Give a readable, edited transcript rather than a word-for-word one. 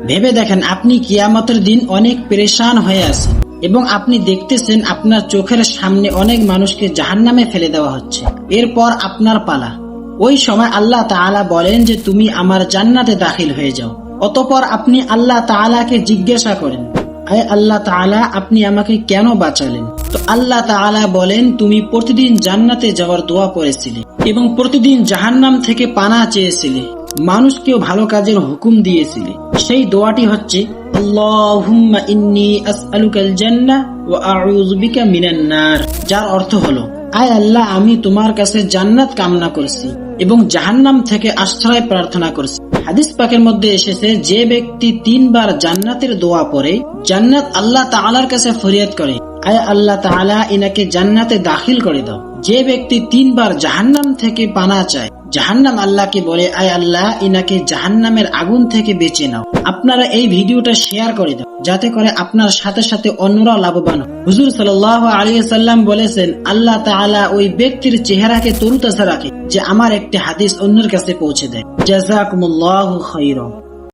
ভেবে দেখেন, আপনি কিয়ামতের দিন অনেক পেরেশান হয়ে আছেন এবং আপনি দেখতেছেন আপনার চোখের সামনে অনেক মানুষকে জাহান্নামে ফেলে দেওয়া হচ্ছে। এরপর আপনার পালা। ওই সময় আল্লাহ তাআলা বলেন যে তুমি আমার জান্নাতে দাখিল হয়ে যাও। অতঃপর আপনি আল্লাহ তাআলাকে জিজ্ঞাসা করেন, আয় আল্লাহ তাআলা, আপনি আমাকে কেন বাঁচালেন? তো আল্লাহ তাআলা বলেন, তুমি প্রতিদিন জান্নাতে যাওয়ার দোয়া করেছিলে এবং প্রতিদিন জাহান্নাম থেকে পানাহ চেয়েছিলে, মানুষকেও ভালো কাজের হুকুম দিয়েছিলে। সেই দোয়াটি হচ্ছে আল্লাহুম্মা ইন্নী আসআলুকাল জান্নাহ ওয়া আউযু বিকা মিনান নার, যার অর্থ হলো, আয় আল্লাহ, আমি তোমার কাছে জান্নাত কামনা করছি এবং জাহান্নাম থেকে আশ্রয় প্রার্থনা করছি। হাদিস পাকের মধ্যে এসেছে, যে ব্যক্তি 3 বার জান্নাতের দোয়া পড়ে, জান্নাত আল্লাহ তাআলার কাছে ফরিয়াদ করে, আয় আল্লাহ তাআলা, ইনাকে জান্নাতে দাখিল করে দাও। যে ব্যক্তি 3 বার জাহান্নাম থেকে পানাহ চায়, জাহান্নাম আল্লাহকে বলে, আয় আল্লাহ, ইনাকে জাহান্নামের আগুন থেকে বেঁচে নাও। আপনারা এই ভিডিওটা শেয়ার করে দাও, যাতে করে আপনার সাথে সাথে অন্যরা লাভবান হয়। হুজুর সাল্লাল্লাহু আলাইহি ওয়াসাল্লাম বলেছেন, আল্লাহ তাআলা ওই ব্যক্তির চেহারাকে তরুতাজা রাখে যে আমার একটি হাদিস অন্যের কাছে পৌঁছে দেয়। জাযাকুমুল্লাহু খাইরান।